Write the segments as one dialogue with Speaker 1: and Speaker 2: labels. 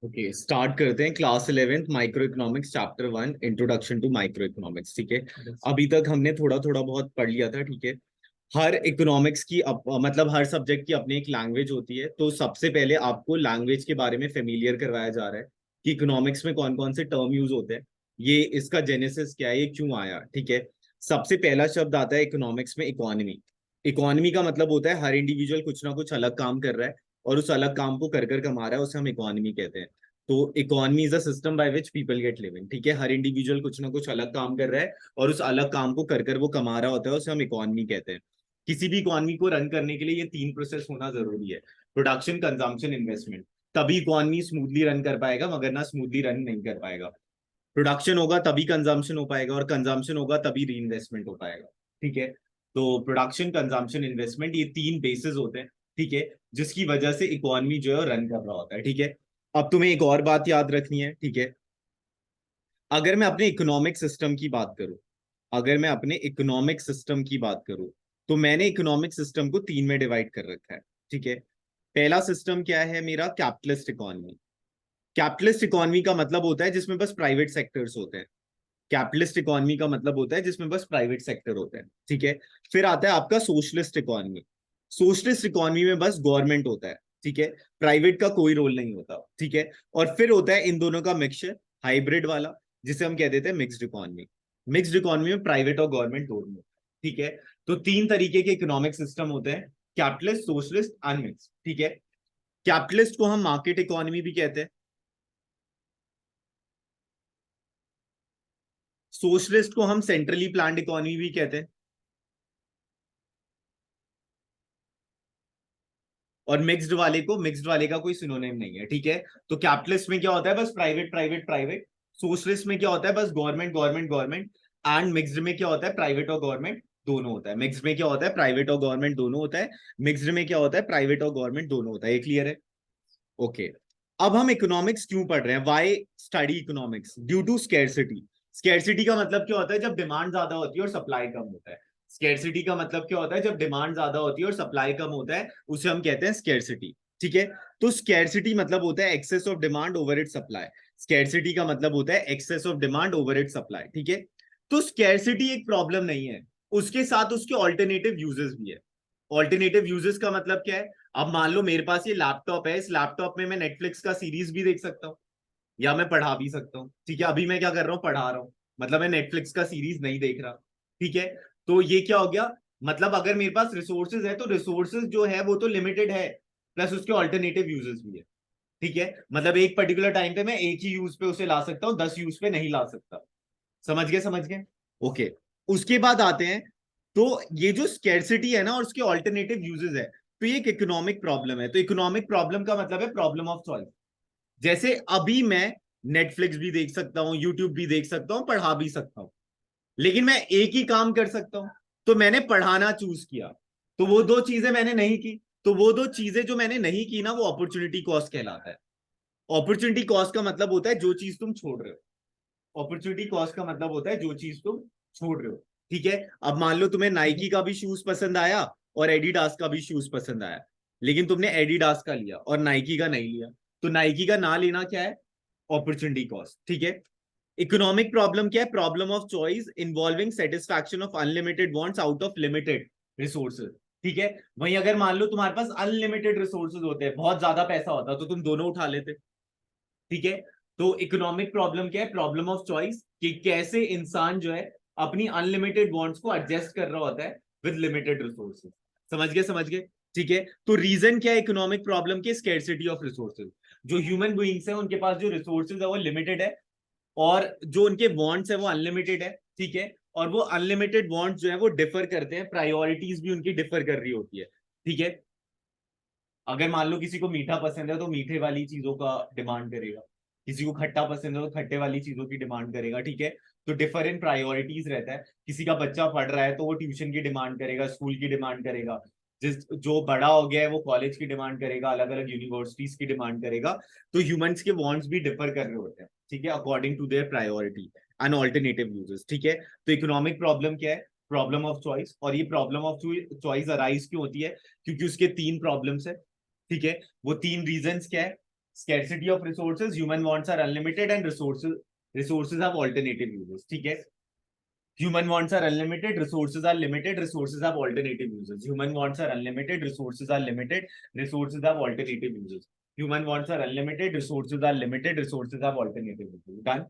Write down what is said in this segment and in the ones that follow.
Speaker 1: Okay, start करते हैं। Class 11th micro economics chapter 1 introduction to micro economics. ठीक है, अभी तक हमने थोड़ा थोड़ा बहुत पढ़ लिया था। ठीक है, हर इकोनॉमिक्स की मतलब हर सब्जेक्ट की अपनी एक लैंग्वेज होती है। तो सबसे पहले आपको लैंग्वेज के बारे में फेमिलियर करवाया जा रहा है कि इकोनॉमिक्स में कौन कौन से टर्म यूज होते हैं, ये इसका जेनेसिस क्या है, ये क्यों आया। ठीक है, सबसे पहला शब्द आता है इकोनॉमिक्स में, इकोनॉमी। इकोनॉमी का मतलब होता है हर इंडिविजुअल कुछ ना कुछ अलग काम कर रहा है और उस अलग काम को कर कर कमा रहा है, उसे हम इकोनॉमी कहते हैं। तो economy is a system by which people get living. ठीक है, हर इंडिविजुअल कुछ ना कुछ अलग काम कर रहा है और उस अलग काम को कर कर वो कमा रहा होता है, उसे हम इकोनॉमी कहते हैं। किसी भी इकोनॉमी को रन करने के लिए ये तीन प्रोसेस होना जरूरी है: प्रोडक्शन, कंजम्पशन, इन्वेस्टमेंट। तभी इकोनॉमी स्मूथली रन कर पाएगा, मगर ना स्मूथली रन नहीं कर पाएगा। प्रोडक्शन होगा तभी कंजम्पशन हो पाएगा, और कंजम्पशन होगा तभी री इन्वेस्टमेंट हो पाएगा। ठीक है, तो प्रोडक्शन, कंजम्पशन, इन्वेस्टमेंट, ये तीन बेसिस होते हैं। ठीक है, जिसकी वजह से इकोनॉमी जो है रन कर रहा होता है। ठीक है, अब तुम्हें एक और बात याद रखनी है। ठीक है, अगर मैं अपने इकोनॉमिक सिस्टम की बात करूं, अगर मैं अपने इकोनॉमिक सिस्टम की बात करूं, तो मैंने इकोनॉमिक सिस्टम को तीन में डिवाइड कर रखा है। ठीक है, पहला सिस्टम क्या है मेरा? Capitalist economy. कैपिटलिस्ट इकोनॉमी का मतलब होता है जिसमें बस प्राइवेट सेक्टर्स होते हैं। कैपिटलिस्ट इकोनॉमी का मतलब होता है जिसमें बस प्राइवेट सेक्टर होते हैं। ठीक है, फिर आता है आपका सोशलिस्ट इकोनॉमी। सोशलिस्ट इकोनॉमी में बस गवर्नमेंट होता है। ठीक है, प्राइवेट का कोई रोल नहीं होता। ठीक है, और फिर होता है इन दोनों का मिक्सचर, हाइब्रिड वाला, जिसे हम कह देते हैं मिक्स्ड इकोनॉमी। मिक्स्ड इकोनॉमी में प्राइवेट और गवर्नमेंट दोनों। ठीक है, तो तीन तरीके के इकोनॉमिक सिस्टम होते हैं: कैपिटलिस्ट, सोशलिस्ट, अनमिक्स्ड। ठीक है, कैपिटलिस्ट को हम मार्केट इकोनॉमी भी कहते हैं, सोशलिस्ट को हम सेंट्रली प्लान्ड इकोनॉमी भी कहते हैं, और मिक्स्ड वाले का कोई सिनोनिम नहीं है। ठीक है, तो कैपिटलिस्ट में क्या होता है? बस प्राइवेट प्राइवेट प्राइवेट। सोशलिस्ट में क्या होता है? बस government government government. And mixed में क्या होता है? प्राइवेट और गवर्नमेंट दोनों होता है। मिक्स्ड में क्या होता है? प्राइवेट और गवर्नमेंट दोनों होता है। मिक्स्ड में क्या होता है? प्राइवेट और गवर्नमेंट दोनों होता है। ये क्लियर है? ओके, अब हम इकोनॉमिक्स क्यों पढ़ रहे हैं? Why study economics? Due to scarcity. Scarcity का मतलब क्या होता है? जब डिमांड ज्यादा होती है और सप्लाई कम होता है। स्केर्सिटी का मतलब क्या होता है? जब डिमांड ज्यादा होती है और सप्लाई कम होता है, उसे हम कहते हैं स्केर्सिटी। ठीक है, तो स्केर्सिटी मतलब होता है excess of demand over it supply. Scarcity का मतलब होता है excess of demand over it supply. ठीक है, तो स्केर्सिटी एक प्रॉब्लम नहीं है, उसके साथ उसके ऑल्टरनेटिव यूजेस भी है। ऑल्टरनेटिव यूजेस का मतलब क्या है? अब मान लो मेरे पास ये लैपटॉप है, इस लैपटॉप में मैं नेटफ्लिक्स का सीरीज भी देख सकता हूँ या मैं पढ़ा भी सकता हूँ। ठीक है, अभी मैं क्या कर रहा हूँ? पढ़ा रहा हूँ, मतलब मैं नेटफ्लिक्स का सीरीज नहीं देख रहा। ठीक है, तो ये क्या हो गया? मतलब अगर मेरे पास रिसोर्सेज है तो रिसोर्सेज जो है वो तो लिमिटेड है, प्लस उसके ऑल्टरनेटिव यूजेस भी है। ठीक है, मतलब एक पर्टिकुलर टाइम पे मैं एक ही यूज पे उसे ला सकता हूँ, 10 यूज पे नहीं ला सकता। समझ गए? समझ गए? ओके, उसके बाद आते हैं, तो ये जो स्केर्सिटी है ना और उसके ऑल्टरनेटिव यूजेस है, तो ये एक इकोनॉमिक प्रॉब्लम है। तो इकोनॉमिक प्रॉब्लम का मतलब है प्रॉब्लम ऑफ चॉइस। जैसे अभी मैं नेटफ्लिक्स भी देख सकता हूं, यूट्यूब भी देख सकता हूं, पढ़ा भी सकता हूं, लेकिन मैं एक ही काम कर सकता हूं। तो मैंने पढ़ाना चूज किया, तो वो दो चीजें मैंने नहीं की। तो वो दो चीजें जो मैंने नहीं की ना, वो अपॉर्चुनिटी कॉस्ट कहलाता है। अपॉर्चुनिटी कॉस्ट का मतलब होता है जो चीज तुम छोड़ रहे हो। अपॉर्चुनिटी कॉस्ट का मतलब होता है जो चीज तुम छोड़ रहे हो। ठीक है, अब मान लो तुम्हें नाइकी का भी शूज पसंद आया और एडिडास का भी शूज पसंद आया, लेकिन तुमने एडिडास का लिया और नाइकी का नहीं लिया। तो नाइकी का ना लेना क्या है? Opportunity cost. ठीक है, इकोनॉमिक प्रॉब्लम क्या है? Problem of choice involving satisfaction of unlimited wants out of limited resources. ठीक है, वहीं अगर मान लो तुम्हारे पास अनलिमिटेड रिसोर्सेज होते हैं, बहुत ज्यादा पैसा होता, तो तुम दोनों उठा लेते। ठीक है, तो इकोनॉमिक प्रॉब्लम क्या है? प्रॉब्लम ऑफ चॉइस, कि कैसे इंसान जो है अपनी अनलिमिटेड वांट्स को एडजस्ट कर रहा होता है विद लिमिटेड रिसोर्सेज। समझ गए? समझ गए? ठीक है, तो रीजन क्या है इकोनॉमिक प्रॉब्लम के? Scarcity of resources. जो ह्यूमन बीइंग्स है उनके पास जो रिसोर्सेज है वो लिमिटेड है, और जो उनके वांट्स है वो अनलिमिटेड है। ठीक है, और वो अनलिमिटेड वांट्स जो है वो डिफर करते हैं, प्रायोरिटीज भी उनकी डिफर कर रही होती है। ठीक है, अगर मान लो किसी को मीठा पसंद है तो मीठे वाली चीजों का डिमांड करेगा, किसी को खट्टा पसंद है तो खट्टे वाली चीजों की डिमांड करेगा। ठीक है, तो डिफरेंट प्रायोरिटीज रहता है। किसी का बच्चा पढ़ रहा है तो वो ट्यूशन की डिमांड करेगा, स्कूल की डिमांड करेगा। जिस जो बड़ा हो गया है वो कॉलेज की डिमांड करेगा, अलग अलग यूनिवर्सिटीज की डिमांड करेगा। तो ह्यूमंस के वांट्स भी डिफर कर रहे होते हैं। ठीक है, according to their priority and alternative uses. ठीक है, तो इकोनॉमिक प्रॉब्लम क्या है? Problem of choice. और ये प्रॉब्लम ऑफ चॉइस अराइज क्यों होती है? क्योंकि उसके तीन प्रॉब्लम्स है। ठीक है, वो तीन रीजंस क्या है? scarcity of resources, human wants are unlimited, and resources have alternative uses. ठीक है, human wants are unlimited, resources are limited, resources have alternative uses. Human wants are unlimited, resources are limited, resources have alternative uses. Human wants are unlimited, resources are limited, resources have alternative uses. Done?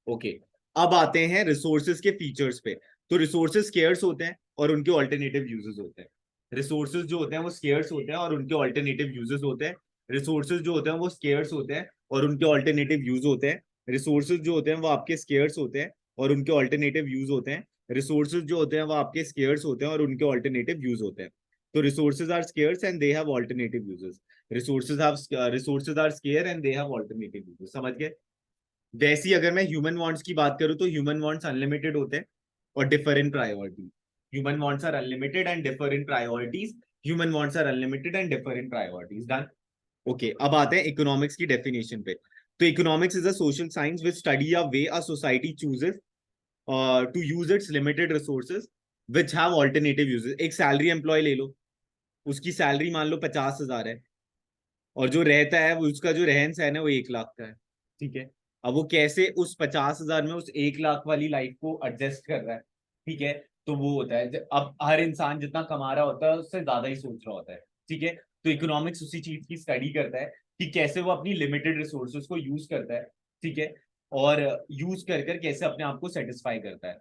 Speaker 1: Okay. अब आते हैं resources के features पे. तो resources scarce होते हैं और उनके ऑल्टरनेटिव यूजेस होते हैं. रिसोर्सेज जो होते हैं वो स्केर्स होते हैं और उनके ऑल्टरनेटिव यूजेस होते हैं. रिसोर्सेज जो होते हैं वो स्केर्स होते हैं और उनके ऑल्टरनेटिव यूज होते हैं. रिसोर्सेज जो होते हैं वो आपके स्केर्स होते हैं और उनके ऑल्टरनेटिव यूज होते हैं. रिसोर्सेज जो होते हैं वो आपके स्केर्स होते हैं और उनके ऑल्टरनेटिव यूज होते हैं. तो resources are scarce and they have alternative uses. Resources are scarce and they have alternative uses. समझ गए? वैसी अगर मैं ह्यूमन वांट्स की बात करूं तो ह्यूमन वांट्स अनलिमिटेड होते हैं और differ in priority. Human wants are unlimited and differ in priorities. Human wants are unlimited and differ in priorities. Done? Okay. अब आते हैं इकोनॉमिक्स की डेफिनेशन पे. तो economics is a social science which study a way a society chooses to use its limited resources which have alternative uses. एक salary employ ले लो, उसकी सैलरी मान लो 50,000 है और जो रहता है वो उसका जो रहन सहन है वो 1 लाख का है. ठीक है. अब वो कैसे उस 50,000 में उस 1 लाख वाली लाइफ को एडजस्ट कर रहा है. ठीक है. तो वो होता है, अब हर इंसान जितना कमा रहा होता है उससे ज्यादा ही सोच रहा होता है. ठीक है. तो इकोनॉमिक्स उसी चीज की स्टडी करता है कि कैसे वो अपनी लिमिटेड रिसोर्सेज को यूज करता है. ठीक है. और यूज कर कर कैसे अपने आप को सेटिस्फाई करता है.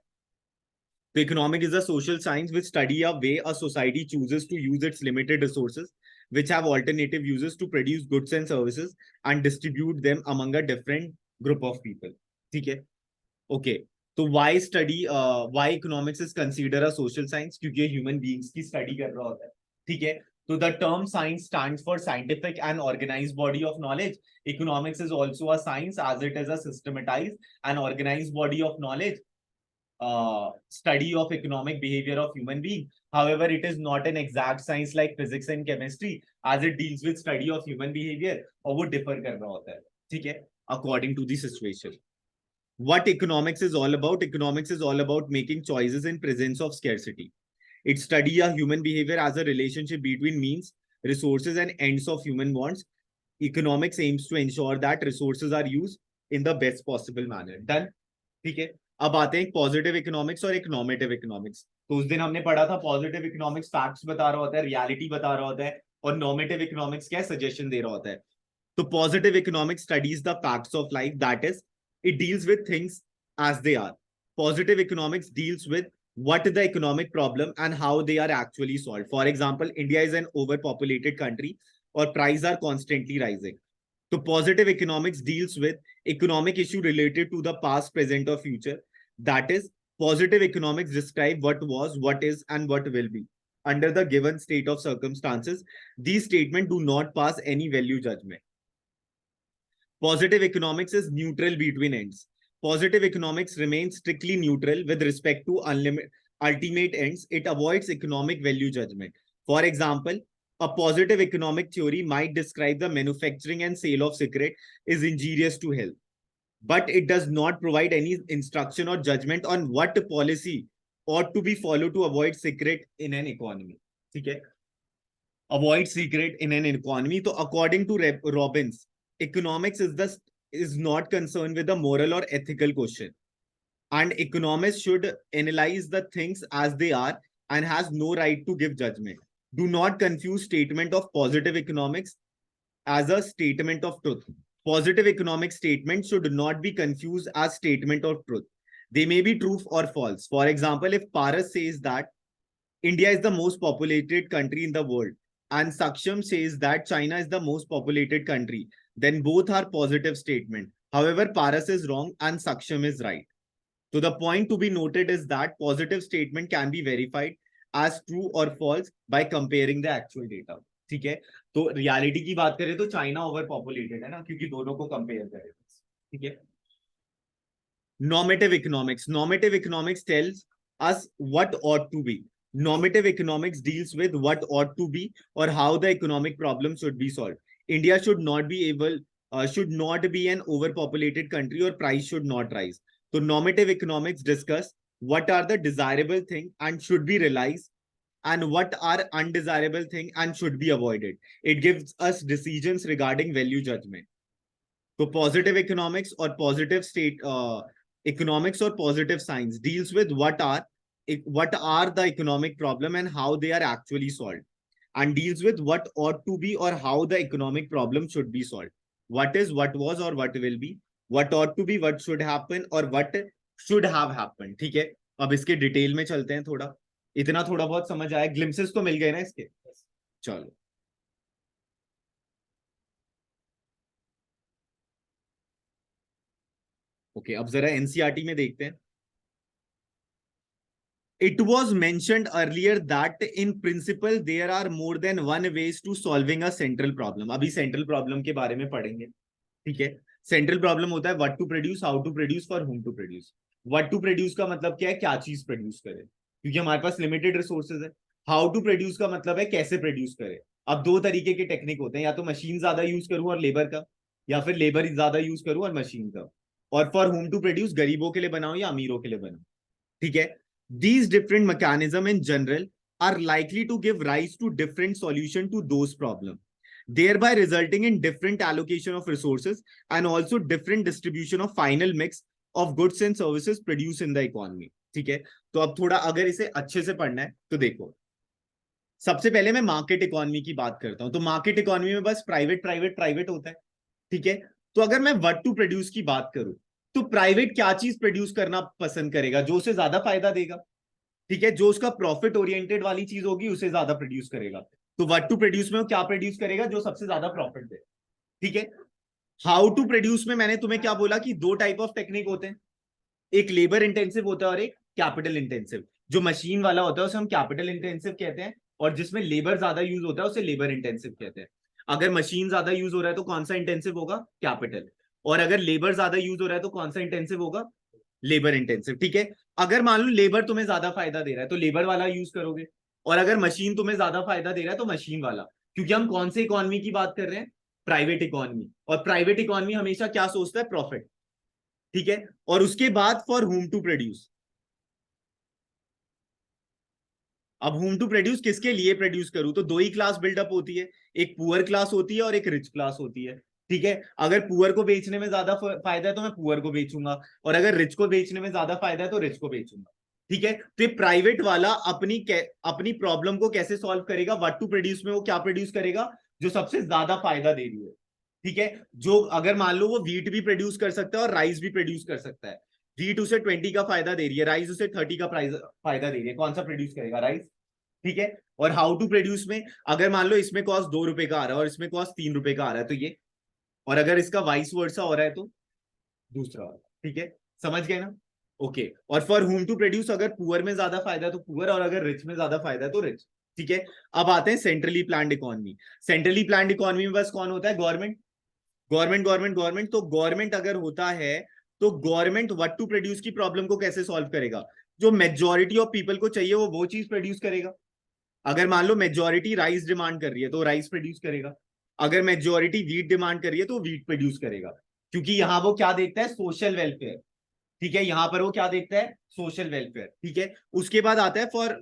Speaker 1: तो economic is a social science which study a way a society chooses to use its limited resources which have alternative uses to produce goods and services and distribute them among a different group of people. ठीक है. Okay. तो why economics is considered a social science? क्योंकि ये human beings की study कर रहा होता है. ठीक है. तो the term science stands for scientific and organized body of knowledge. Economics is also a science as it is a systematized and organized body of knowledge, study of economic behavior of human being. However, it is not an exact science like physics and chemistry as it deals with study of human behavior. और वो differ कर रहा होता है. ठीक है. According to the situation. What economics is all about? Economics is all about making choices in presence of scarcity. It study a human behavior as a relationship between means, resources, and ends of human wants. Economics aims to ensure that resources are used in the best possible manner. Done? ठीक है. अब आते हैं positive economics और एक normative economics. तो उस दिन हमने पढ़ा था पॉजिटिव इकोनॉमिक्स फैक्ट्स बता रहा होता है, रियलिटी बता रहा होता है, और नॉर्मेटिव इकोनॉमिक्स क्या है, सजेशन दे रहा होता है. तो positive economics studies the facts of life, that is it deals with things as they are. Positive economics deals with what the economic problem and how they are actually solved. For example, India is an overpopulated country or prices are constantly rising. So positive economics deals with economic issue related to the past, present, or future. That is, positive economics describe what was, what is, and what will be under the given state of circumstances. These statements do not pass any value judgment. Positive economics is neutral between ends. Positive economics remains strictly neutral with respect to ultimate ends. It avoids economic value judgment. For example, a positive economic theory might describe the manufacturing and sale of cigarette is injurious to health, but it does not provide any instruction or judgment on what policy ought to be followed to avoid cigarette in an economy. Okay? Avoid cigarette in an economy. So according to Robbins, economics is not concerned with the moral or ethical question, and economists should analyze the things as they are and has no right to give judgment. Do not confuse statement of positive economics as a statement of truth. Positive economic statements should not be confused as statement of truth. They may be true or false. For example, if Paras says that India is the most populated country in the world and Saksham says that China is the most populated country, then both are positive statements. However, Paras is wrong and Saksham is right. So the point to be noted is that positive statement can be verified as true or false by comparing the actual data. ठीक है. तो reality की बात करें तो China over populated है ना, क्योंकि दोनों को कंपेयर करें. ठीक है. Normative economics. Normative economics tells us what ought to be. Normative economics deals with what ought to be or how the economic problem should be solved. India should not be an overpopulated country, or price should not rise. So normative economics discuss what are the desirable thing and should be realized, and what are undesirable thing and should be avoided. It gives us decisions regarding value judgment. तो positive economics और positive state economics और positive science deals with what are the economic problem and how they are actually solve, and deals with what ought to be or how the economic problem should be solved. What is, what was, or what will be, what ought to be, what should happen, और what should have happened. ठीक है, अब इसके detail में चलते हैं थोड़ा. इतना थोड़ा बहुत समझ आया, ग्लिम्सेस तो मिल गए ना इसके. चलो. ओके, अब जरा एनसीईआरटी में देखते हैं. It was mentioned earlier that in principle there are more than one ways to solving a central problem. अभी central problem के बारे में पढ़ेंगे. ठीक है. सेंट्रल प्रॉब्लम होता है what to produce, how to produce, for whom to produce. What to produce का मतलब क्या है, क्या चीज प्रोड्यूस करे, क्योंकि हमारे पास लिमिटेड रिसोर्सेज है. हाउ टू प्रोड्यूस का मतलब है कैसे प्रोड्यूस करे. अब दो तरीके के टेक्निक होते हैं, या तो मशीन ज्यादा यूज करूं और लेबर का, या फिर लेबर ज्यादा यूज करूं और मशीन का. और फॉर होम टू प्रोड्यूस गरीबों के लिए बनाओ या अमीरों के लिए बनाओ. ठीक है. These different mechanism in general are likely to give rise to different solution to those problem, thereby resulting in different allocation of resources and also different distribution of final mix of goods and services produced in the economy. ठीक है. तो अब थोड़ा अगर इसे अच्छे से पढ़ना है तो देखो, सबसे पहले मैं मार्केट इकोनॉमी की बात करता हूं. तो मार्केट इकोनॉमी में बस प्राइवेट प्राइवेट प्राइवेट होता है. ठीक है. तो अगर मैं व्हाट टू प्रोड्यूस की बात करूं, तो प्राइवेट क्या चीज प्रोड्यूस करना पसंद करेगा, जो उसे ज्यादा फायदा देगा. ठीक है. जो उसका प्रॉफिट ओरिएंटेड वाली चीज होगी उसे ज्यादा प्रोड्यूस करेगा. तो व्हाट टू प्रोड्यूस में वो क्या प्रोड्यूस करेगा, जो सबसे ज्यादा प्रॉफिट दे. ठीक है. हाउ टू प्रोड्यूस में मैंने तुम्हें क्या बोला कि दो टाइप ऑफ टेक्निक होते हैं, एक लेबर इंटेंसिव होता है और एक कैपिटल इंटेंसिव. जो मशीन वाला होता है उसे हम कैपिटल इंटेंसिव कहते हैं, और जिसमें लेबर ज्यादा यूज होता है उसे लेबर इंटेंसिव कहते हैं. अगर मशीन ज्यादा यूज हो रहा है तो कौन सा इंटेंसिव होगा, कैपिटल. और अगर लेबर ज्यादा यूज हो रहा है तो कौन सा इंटेंसिव होगा, लेबर इंटेंसिव. ठीक है. अगर मान लो लेबर तुम्हें ज्यादा फायदा दे रहा है तो लेबर वाला यूज करोगे, और अगर मशीन तुम्हें ज्यादा फायदा दे रहा है तो मशीन वाला. क्योंकि हम कौन से इकोनॉमी की बात कर रहे हैं, प्राइवेट इकोनॉमी. और प्राइवेट इकोनॉमी हमेशा क्या सोचता है, प्रॉफिट. ठीक है. और उसके बाद फॉर होम टू प्रोड्यूस. अब होम टू प्रोड्यूस किसके लिए प्रोड्यूस करूं, तो दो ही क्लास बिल्डअप होती है, एक पुअर क्लास होती है और एक रिच क्लास होती है. ठीक है. अगर पुअर को बेचने में ज्यादा फायदा है तो मैं पुअर को बेचूंगा, और अगर रिच को बेचने में ज्यादा फायदा है तो रिच को बेचूंगा. ठीक है. तो ये प्राइवेट वाला अपनी प्रॉब्लम को कैसे सॉल्व करेगा, व्हाट टू प्रोड्यूस में वो क्या प्रोड्यूस करेगा, जो सबसे ज्यादा फायदा दे रही है. ठीक है. जो अगर मान लो वो वीट भी प्रोड्यूस कर सकता है और राइस भी प्रोड्यूस कर सकता है. वीट उसे 20 का फायदा दे रही है, राइस उसे 30 का फायदा दे रही है, कौन सा प्रोड्यूस करेगा, राइस. ठीक है. और हाउ टू प्रोड्यूस में अगर मान लो इसमें कॉस्ट 2 रुपए का आ रहा है और इसमें कॉस्ट 3 रुपए का आ रहा है तो ये, और अगर इसका वाइस वर्सा हो रहा है तो दूसरा वाला. ठीक है. समझ गए ना. ओके. और फॉर होम टू प्रोड्यूस अगर पुअर में ज्यादा फायदा है तो पुअर, और अगर रिच में ज्यादा फायदा है तो रिच. ठीक है. अब आते हैं centrally planned economy. Centrally planned economy में बस कौन होता है, गवर्नमेंट. Government government government. तो गवर्नमेंट अगर होता है तो गवर्नमेंट व्हाट टू प्रोड्यूस की प्रॉब्लम को कैसे सॉल्व करेगा, जो मेजोरिटी ऑफ पीपल को चाहिए वो चीज प्रोड्यूस करेगा. अगर मान लो मेजोरिटी राइस डिमांड कर रही है तो राइस प्रोड्यूस करेगा. अगर मेजोरिटी वीट डिमांड कर रही है तो वीट प्रोड्यूस करेगा. क्योंकि यहां वो क्या देखता है, सोशल वेलफेयर. ठीक है. यहां पर वो क्या देखता है, सोशल वेलफेयर. ठीक है. उसके बाद आता है फॉर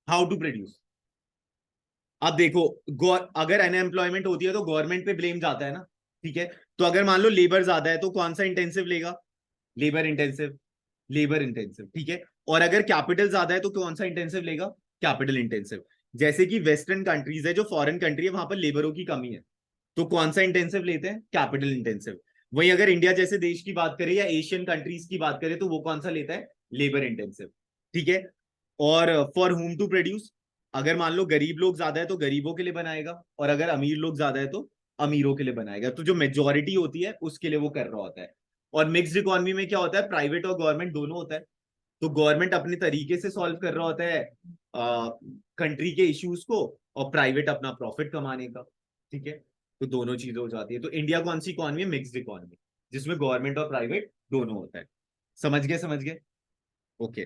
Speaker 1: हाउ टू प्रोड्यूस. अब देखो, अगर अनएम्प्लॉयमेंट होती है तो गवर्नमेंट पे ब्लेम जाता है ना. ठीक है. तो अगर मान लो लेबर ज्यादा है तो कौन सा इंटेंसिव लेगा, लेबर इंटेंसिव. Labour intensive. ठीक है. और अगर कैपिटल ज्यादा है तो कौन सा इंटेंसिव लेगा, कैपिटल इंटेंसिव. जैसे कि वेस्टर्न कंट्रीज है, जो फॉरेन कंट्री है, वहां पर लेबरों की कमी है, तो कौन सा इंटेंसिव लेते हैं, कैपिटल इंटेंसिव. वहीं अगर इंडिया जैसे देश की बात करें या एशियन कंट्रीज की बात करें तो वो कौन सा लेता है, लेबर इंटेंसिव. ठीक है. और फॉर होम टू प्रोड्यूस, अगर मान लो गरीब लोग ज्यादा है तो गरीबों के लिए बनाएगा, और अगर अमीर लोग ज्यादा है तो अमीरों के लिए बनाएगा. तो जो मेजोरिटी होती है उसके लिए वो कर रहा होता है. और मिक्स्ड इकोनॉमी में क्या होता है, प्राइवेट और गवर्नमेंट दोनों होता है. तो गवर्नमेंट अपने तरीके से सॉल्व कर रहा होता है कंट्री के इश्यूज को, और प्राइवेट अपना प्रॉफिट कमाने का. ठीक है. तो दोनों चीजें हो जाती है. तो इंडिया कौन सी इकोनॉमी है, मिक्स्ड इकोनॉमी, जिसमें गवर्नमेंट और प्राइवेट दोनों होता है. समझ गए, समझ गए. ओके.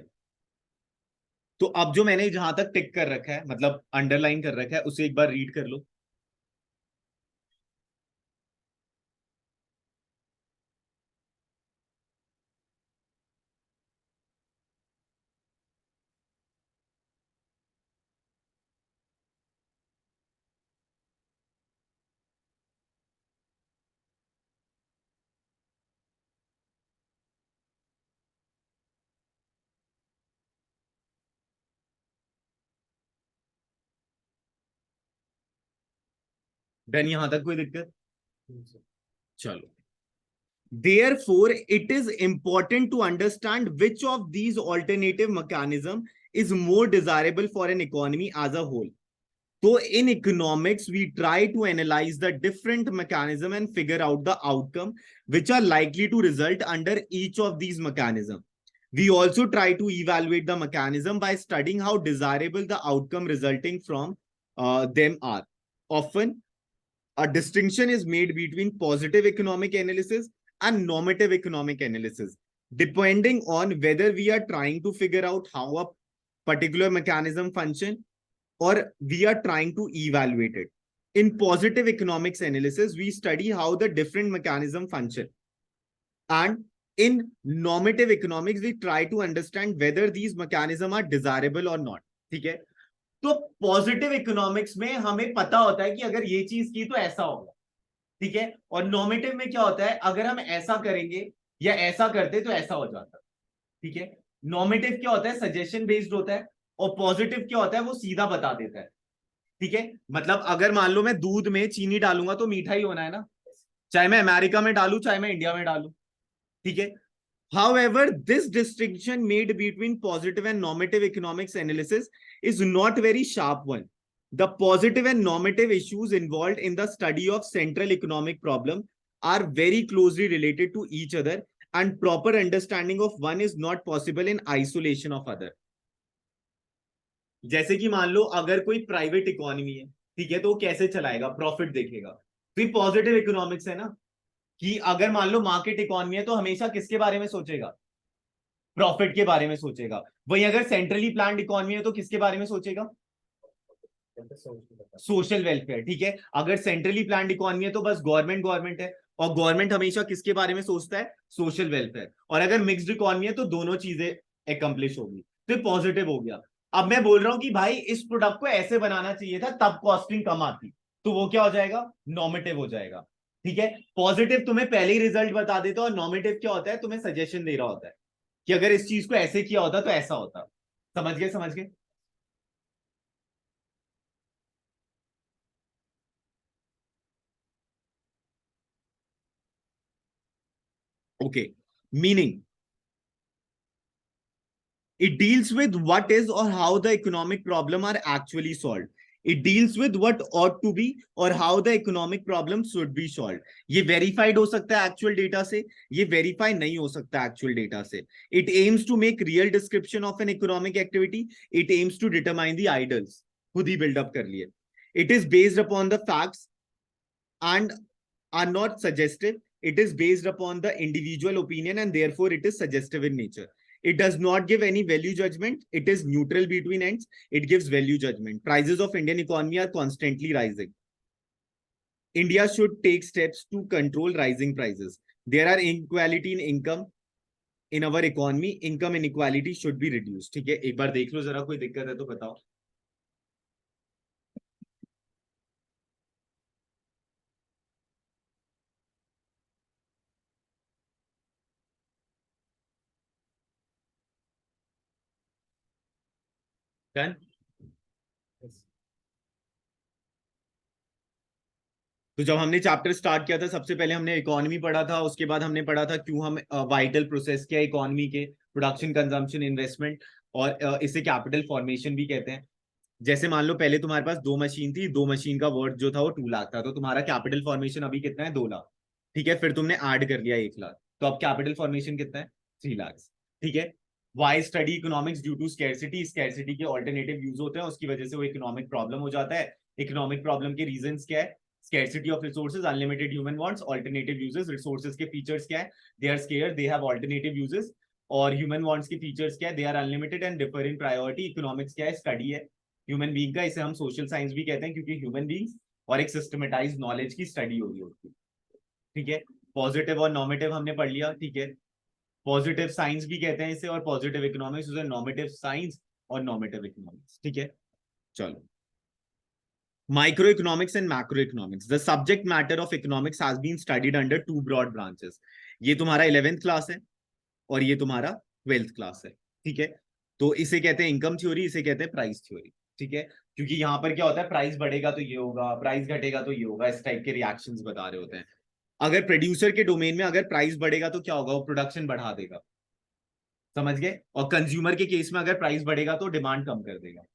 Speaker 1: तो अब जो मैंने जहां तक टिक कर रखा है, मतलब अंडरलाइन कर रखा है, उसे एक बार रीड कर लो. डन, यहां तक कोई दिक्कत? चलो, therefore it is important to understand which of these alternative mechanism is more desirable for an economy as a whole. So in economics, we try to analyze the different mechanism and figure out the outcome which are likely to result under each of these mechanism. We also try to evaluate the mechanism by studying how desirable the outcome resulting from them are. Often, a distinction is made between positive economic analysis and normative economic analysis, depending on whether we are trying to figure out how a particular mechanism function or we are trying to evaluate it. In positive economics analysis, we study how the different mechanism function. And in normative economics, we try to understand whether these mechanisms are desirable or not. ठीक है? तो positive economics में हमें पता होता है कि अगर ये चीज की तो ऐसा होगा, ठीक है। और नॉर्मेटिव में क्या होता है, अगर हम ऐसा करेंगे या ऐसा करते तो ऐसा हो जाता, ठीक है। नॉर्मेटिव क्या होता है, सजेशन बेस्ड होता है, और पॉजिटिव क्या होता है, वो सीधा बता देता है, ठीक है। मतलब अगर मान लो मैं दूध में चीनी डालूंगा तो मीठा ही होना है ना, चाहे मैं अमेरिका में डालू चाहे मैं इंडिया में डालू, ठीक है। However, this distinction made between positive and normative economics analysis is not very sharp one. The positive and normative issues involved in the study of central economic problem are very closely related to each other, and proper understanding of one is not possible in isolation of other. जैसे कि मान लो अगर कोई private economy है, ठीक है, तो वो कैसे चलाएगा, प्रॉफिट देखेगा, तो ये पॉजिटिव इकोनॉमिक्स है ना, कि अगर मान लो मार्केट इकोनॉमी है तो हमेशा किसके बारे में सोचेगा, प्रॉफिट के बारे में सोचेगा। वहीं अगर सेंट्रली प्लान्ड इकोनॉमी है तो किसके बारे में सोचेगा, सोशल वेलफेयर, ठीक है। अगर सेंट्रली प्लान्ड इकोनॉमी है तो बस गवर्नमेंट गवर्नमेंट है, और गवर्नमेंट हमेशा किसके बारे में सोचता है, सोशल वेलफेयर। और अगर मिक्स्ड इकोनॉमी है तो दोनों चीजें एकम्प्लिश होगी, तो पॉजिटिव हो गया। अब मैं बोल रहा हूं कि भाई इस प्रोडक्ट को ऐसे बनाना चाहिए था तब कॉस्टिंग कम आती, तो वो क्या हो जाएगा, नॉर्मेटिव हो जाएगा, ठीक है। पॉजिटिव तुम्हें पहले ही रिजल्ट बता देता है, और नॉर्मेटिव क्या होता है, तुम्हें सजेशन दे रहा होता है कि अगर इस चीज को ऐसे किया होता तो ऐसा होता। समझ गए, समझ गए? Okay, meaning, it deals with what is or how the economic problem are actually solved. It deals with what ought to be or how the economic problem should be solved. ये verified हो सकता है actual data से, ये verify नहीं हो सकता actual data से. It aims to make real description of an economic activity. It aims to determine the ideals. खुद ही build up कर लिए. It is based upon the facts and are not suggestive. It is based upon the individual opinion and therefore it is suggestive in nature. It does not give any value judgment. It is neutral between ends. It gives value judgment. Prices of Indian economy are constantly rising. India should take steps to control rising prices. There are inequality in income in our economy. Income inequality should be reduced. ठीक है, एक बार देख लो जरा, कोई दिक्कत है तो बताओ। डन। तो जब हमने चैप्टर स्टार्ट किया था, सबसे पहले हमने इकोनॉमी पढ़ा था, उसके बाद हमने पढ़ा था क्यों हम वाइटल प्रोसेस क्या इकोनॉमी के, प्रोडक्शन, कंजम्पशन, इन्वेस्टमेंट, और इसे कैपिटल फॉर्मेशन भी कहते हैं। जैसे मान लो पहले तुम्हारे पास दो मशीन थी, दो मशीन का वर्थ जो था वो 2 लाख था, तो तुम्हारा कैपिटल फॉर्मेशन अभी कितना है, 2 लाख, ठीक है। फिर तुमने ऐड कर लिया 1 लाख, तो अब कैपिटल फॉर्मेशन कितना है, 3 लाख, ठीक है। Why study economics due to scarcity, scarcity के ऑल्टरनेटिव यूज होते हैं, उसकी वजह से वो इकोनॉमिक प्रॉब्लम हो जाता है। इकोनॉमिक प्रॉब्लम के रीजन क्या है, scarcity of resources, unlimited human wants, alternative uses। resources के features क्या है, they are scarce, they have alternative uses। और human wants के features क्या है, they are unlimited and differ in priority। economics क्या है, study है human being का, इसे हम social science भी कहते हैं क्योंकि human beings और एक systematized knowledge की study हो रही होती है, ठीक है। पॉजिटिव और नॉर्मेटिव हमने पढ़ लिया, ठीक है। पॉजिटिव साइंस भी कहते हैं इसे, और पॉजिटिव इकोनॉमिक्स उसे नॉर्मेटिव साइंस और नॉर्मेटिव इकोनॉमिक्स, ठीक है। चलो, microeconomics and macroeconomics, the subject matter of economics has been studied under 2 broad branches। ये तुम्हारा 11th क्लास है और ये तुम्हारा 12th क्लास है, ठीक है। तो इसे कहते हैं इनकम थ्योरी, इसे कहते हैं प्राइस थ्योरी, ठीक है। क्योंकि यहाँ पर क्या होता है, प्राइस बढ़ेगा तो ये होगा, प्राइस घटेगा तो ये होगा, इस टाइप के रिएक्शंस बता रहे होते हैं। अगर प्रोड्यूसर के डोमेन में अगर प्राइस बढ़ेगा तो क्या होगा, वो प्रोडक्शन बढ़ा देगा, समझ गए। और कंज्यूमर के केस में अगर प्राइस बढ़ेगा तो डिमांड कम कर देगा,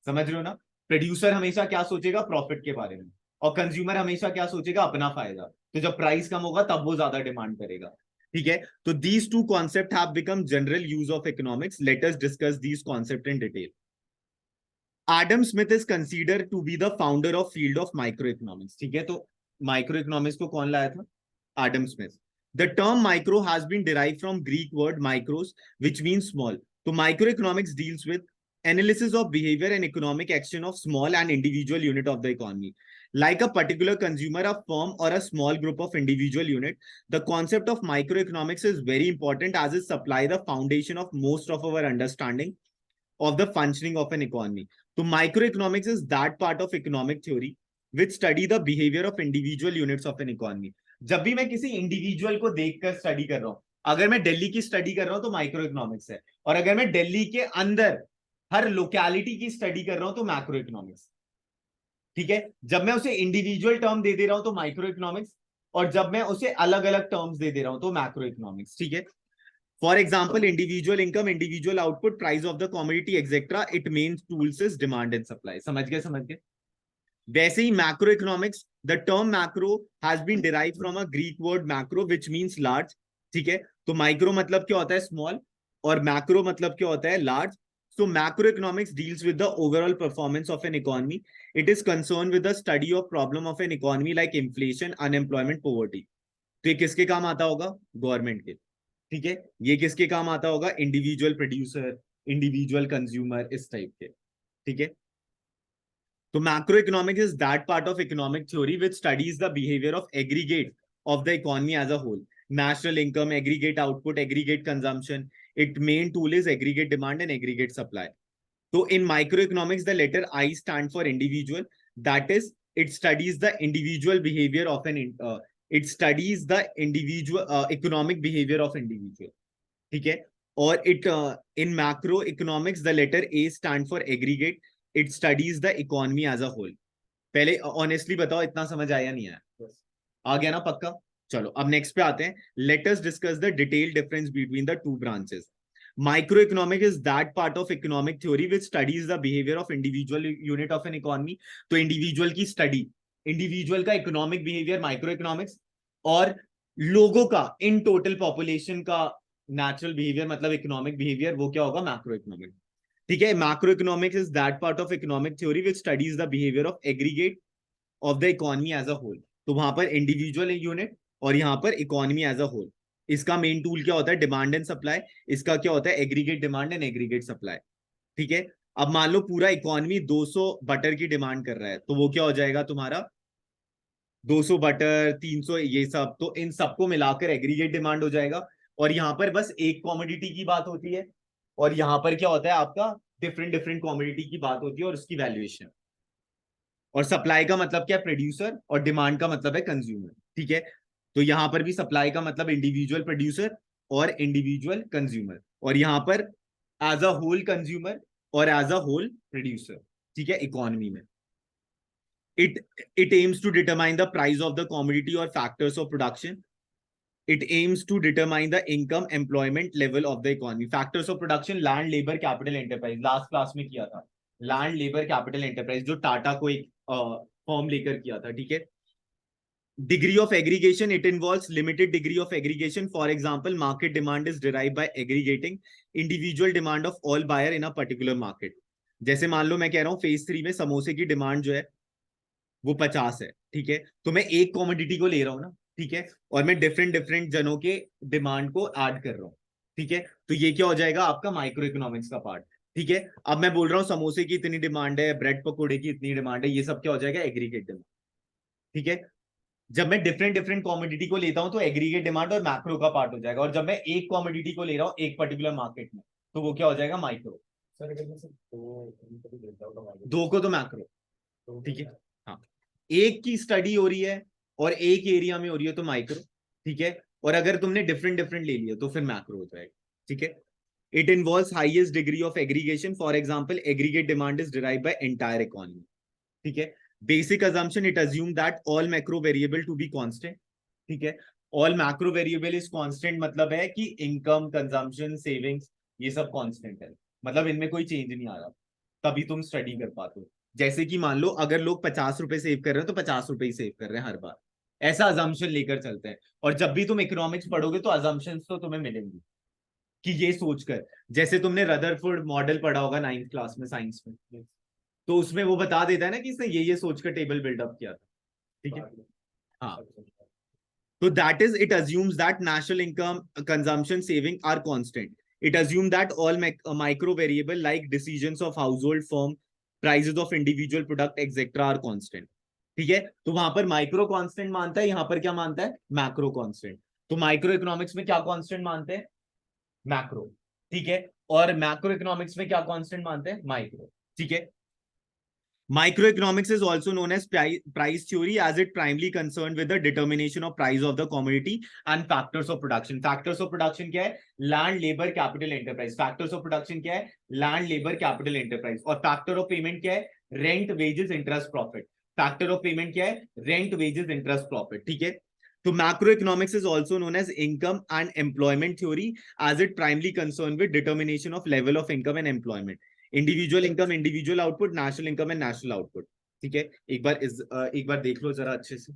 Speaker 1: समझ रहे हो ना। प्रोड्यूसर हमेशा क्या सोचेगा, प्रॉफिट के बारे में, और कंज्यूमर हमेशा क्या सोचेगा, अपना फायदा। तो जब प्राइस कम होगा तब वो ज्यादा डिमांड करेगा, ठीक है। तो these two concept have become general use of economics. Let us discuss these concept in detail. Adam Smith is consider to be the founder of field of micro economics, ठीक है। तो माइक्रो इकोनॉमिक्स को कौन लाया था, Adam Smith. The term micro has been derive from Greek word mikros which mean small. तो micro economics deals with analysis of behavior and economic action of small and individual unit of the economy, like a particular consumer, a firm, or a small group of individual unit. The concept of microeconomics is very important as it supply the foundation of most of our understanding of the functioning of an economy. So microeconomics is that part of economic theory which study the behavior of individual units of an economy. जब भी मैं किसी individual को देखकर study कर रहा हूं, अगर मैं दिल्ली की स्टडी कर रहा हूं तो माइक्रो इकोनॉमिक्स है, और अगर मैं दिल्ली के अंदर हर लोकेलिटी की स्टडी कर रहा हूं तो मैक्रो इकोनॉमिक्स, ठीक है। जब मैं उसे इंडिविजुअल टर्म दे रहा हूं तो माइक्रो इकोनॉमिक्स, और जब मैं उसे अलग अलग टर्म्स दे रहा हूं तो मैक्रो इकोनॉमिक्स, ठीक है। For example, individual income, individual output, price of the commodity, etc. It means tools is demand and supply. समझ गए, समझ गए। वैसे ही macro economics, the term macro has been derive from a Greek word macro which means large, ठीक है। तो micro मतलब क्या होता है, स्मॉल, और मैक्रो मतलब क्या होता है, large. So macroeconomics deals with the overall performance of an economy. It is concerned with the study of problem of an economy like inflation, unemployment, poverty. तो ये किसके काम आता होगा, गवर्नमेंट के, ठीक है। ये किसके काम आता होगा, इंडिविजुअल प्रोड्यूसर, इंडिविजुअल कंज्यूमर, इस टाइप के, ठीक है। तो macro economics is that part of economic theory which studies the behaviour of aggregate of the economy as a whole, national income, aggregate output, aggregate consumption. It main tool is aggregate demand and aggregate supply. So in microeconomics, the letter I stand for individual. That is, it studies the individual behavior of it studies the individual economic behavior of individual. ठीक है। और it in macroeconomics, the letter A stand for aggregate. It studies the economy as a whole. पहले honestly बताओ, इतना समझ आया नहीं आया? yes. आ गया ना पक्का? चलो अब नेक्स्ट पे आते हैं. Late us discuss the detail difference between the two branches. Microeconomic is that part of economic theory which studies the behavior of individual unit of an economy. तो इंडिविजुअल की स्टडी, इंडिविजुअल का economic behaviour micro economics, और लोगों का इन total population का natural behaviour मतलब economic behaviour, वो क्या होगा, मैक्रो इकोनॉमिक, ठीक है। Macro economics is that part of economic theory which studies the behaviour of aggregate of the economy as a whole. तो वहां पर इंडिविजुअल यूनिट और यहाँ पर इकोनॉमी एज अ होल. इसका मेन टूल क्या होता है, डिमांड एंड सप्लाई. इसका क्या होता है, aggregate demand and aggregate supply, ठीक है। अब मान लो पूरा इकोनॉमी 200 बटर की डिमांड कर रहा है, तो वो क्या हो जाएगा तुम्हारा, 200 बटर, 300, ये सब, तो इन सबको मिलाकर एग्रीगेट डिमांड हो जाएगा. और यहाँ पर बस एक कॉमोडिटी की बात होती है, और यहाँ पर क्या होता है आपका, डिफरेंट डिफरेंट कॉमोडिटी की बात होती है और उसकी वैल्यूएशन. और सप्लाई का मतलब क्या, प्रोड्यूसर, और डिमांड का मतलब है कंज्यूमर, ठीक है। तो यहां पर भी सप्लाई का मतलब इंडिविजुअल प्रोड्यूसर और इंडिविजुअल कंज्यूमर, और यहां पर एज अ होल कंज्यूमर और एज अ होल प्रोड्यूसर, ठीक है, इकोनॉमी में. It aims to determine the price of the commodity or factors of production. It aims to determine the income employment level of the economy. Factors of production, land, labor, capital, enterprise. Last class में किया था, land, labour, capital, enterprise, जो टाटा को एक form लेकर किया था, ठीक है. Degree of aggregation, it involves limited degree of aggregation. For example, market demand is derived by aggregating individual demand of all buyer in a particular market. जैसे मान लो मैं कह रहा हूँ फेज 3 में समोसे की डिमांड जो है वो 50 है, ठीक है। तो मैं एक कॉमोडिटी को ले रहा हूँ ना, ठीक है, और मैं डिफरेंट डिफरेंट जनों के डिमांड को ऐड कर रहा हूँ, ठीक है। तो ये क्या हो जाएगा आपका माइक्रो इकोनॉमिक्स का पार्ट, ठीक है। अब मैं बोल रहा हूँ समोसे की इतनी डिमांड है, ब्रेड पकौड़े की इतनी डिमांड है, ये सब क्या हो जाएगा, एग्रीगेट डिमांड, ठीक है। जब मैं डिफरेंट डिफरेंट कॉमोडिटी को लेता हूं तो एग्रीगेट डिमांड और मैक्रो का पार्ट हो जाएगा, और जब मैं एक कॉमोडिटी को ले रहा हूं एक पर्टिकुलर मार्केट में तो वो क्या हो जाएगा, माइक्रो. दो को तो मैक्रो, ठीक है. हाँ, एक की स्टडी हो रही है और एक एरिया में हो रही है तो माइक्रो, ठीक है. और अगर तुमने डिफरेंट डिफरेंट ले लिया तो फिर मैक्रो हो जाएगा, ठीक है. It involves highest degree of aggregation. For example, aggregate demand is derived by entire economy. ठीक है. Basic assumption, it assumes that all macro variable to be constant. ठीक है. All macro variable is constant मतलब है कि income, consumption, savings ये सब constant है. मतलब इनमें कोई चेंज नहीं आ रहा. तभी तुम स्टडी कर पाते हो. जैसे कि मान लो अगर लोग 50 रुपए सेव कर रहे हैं तो 50 रुपए ही सेव कर रहे हैं हर बार. ऐसा अजम्पशन लेकर चलते हैं. और जब भी तुम इकोनॉमिक्स पढ़ोगे तो अजम्पशंस तो तुम्हें मिलेंगे कि ये सोचकर. जैसे तुमने रदरफोर्ड मॉडल पढ़ा होगा 9th क्लास में साइंस में, तो उसमें वो बता देता है ना कि इसने ये सोचकर टेबल बिल्डअप किया था. ठीक है. हाँ. तो that is, it assumes that national income, consumption, saving are constant. It assume that all micro variable like decisions of household firm, prices of individual product etcetera are constant. ठीक है. तो वहां पर माइक्रो कांस्टेंट मानता है, यहां पर क्या मानता है? Macro constant. तो माइक्रो इकोनॉमिक्स में क्या कांस्टेंट मानते हैं? मैक्रो. ठीक है. और मैक्रो इकोनॉमिक्स में क्या कांस्टेंट मानते हैं? माइक्रो. ठीक है. Microeconomics is also known as price theory as it primarily concerned with the determination of price of the commodity and factors of production. Factors of production क्या है? Land, labor, capital, enterprise. Factors of production क्या है? Land, labor, capital, enterprise. और factor of payment क्या है? Rent, wages, interest, profit. Factor of payment क्या है? Rent, wages, interest, profit. ठीक है. So macroeconomics is also known as income and employment theory as it primarily concerned with determination of level of income and employment. Individual income, individual output, national income and national output. ठीक है. एक बार देख लो जरा अच्छे से.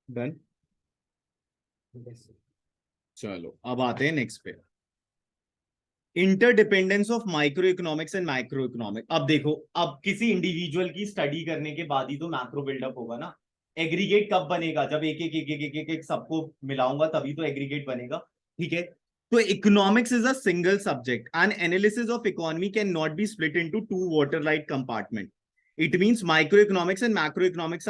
Speaker 1: Done. चलो अब आते हैं नेक्स्ट पे. Interdependence of micro economics and micro economic. अब देखो, अब किसी इंडिविजुअल की स्टडी करने के बाद ही तो मैक्रो बिल्डअप होगा ना. एग्रीगेट कब बनेगा? जब एक एक एक एक एक एक, एक सबको मिलाऊंगा तभी तो एग्रीगेट बनेगा, ठीक है। तो economics is a single subject and analysis of economy can not be split into two water light compartment. It means microeconomics and macroeconomics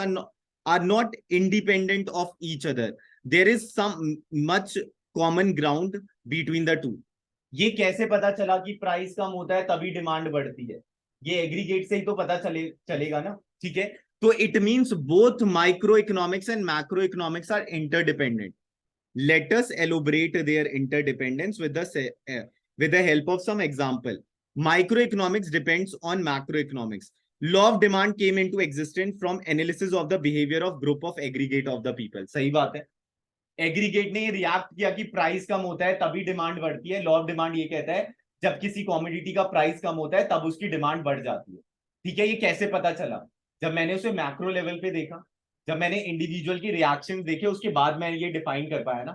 Speaker 1: are not independent of each other. There is some much common ground between the two. ये कैसे पता चला कि price कम होता है तभी demand बढ़ती है? ये एग्रीगेट से ही तो पता चलेगा ना, ठीक है। तो it means both micro economics and macro economics are interdependent. Let us elaborate their interdependence with the help of some example. Microeconomics depends on macroeconomics. Law of demand came into existence from analysis of the behavior of group of aggregate of the people. सही बात है, aggregate ने react किया कि price कम होता है तभी demand बढ़ती है. लॉ ऑफ डिमांड ये कहता है जब किसी कॉमोडिटी का प्राइस कम होता है तब उसकी डिमांड बढ़ जाती है, ठीक है। ये कैसे पता चला? जब मैंने उसे मैक्रो लेवल पे देखा, जब मैंने इंडिविजुअल की रिएक्शन देखे, उसके बाद मैं ये डिफाइन कर पाया ना,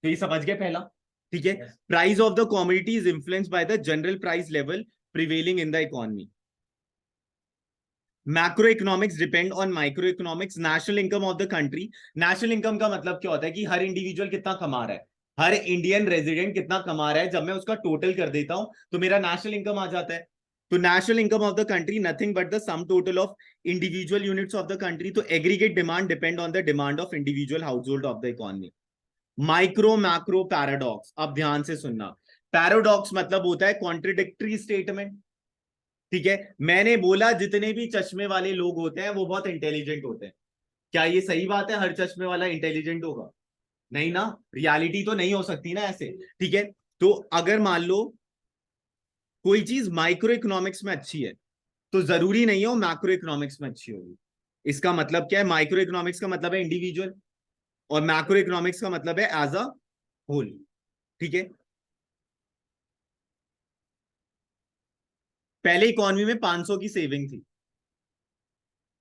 Speaker 1: तो ये समझ गए पहला, ठीक है। Price of the commodity is influenced by the general price level prevailing in the economy. Macroeconomics depend on microeconomics. National income of the country. National income का मतलब क्या होता है कि हर इंडिविजुअल कितना कमा रहा है, हर इंडियन रेजिडेंट कितना कमा रहा है. जब मैं उसका टोटल कर देता हूं तो मेरा नेशनल इनकम आ जाता है. तो national income of the country nothing but the sum total of individual units of the country. तो aggregate demand depend on the demand of individual household of the economy. Micro macro paradox. अब ध्यान से सुनना. Paradox मतलब होता है contradictory statement, ठीक है। मैंने बोला जितने भी चश्मे वाले लोग होते हैं वो बहुत इंटेलिजेंट होते हैं. क्या ये सही बात है? हर चश्मे वाला इंटेलिजेंट होगा? नहीं ना, रियलिटी तो नहीं हो सकती ना ऐसे, ठीक है। तो अगर मान लो कोई चीज माइक्रो इकोनॉमिक्स में अच्छी है तो जरूरी नहीं हो मैक्रो इकोनॉमिक्स में अच्छी होगी. इसका मतलब क्या है? माइक्रो इकोनॉमिक्स का मतलब है इंडिविजुअल और मैक्रो इकोनॉमिक्स का मतलब है एज अ होल, ठीक है। पहले इकोनॉमी में 500 की सेविंग थी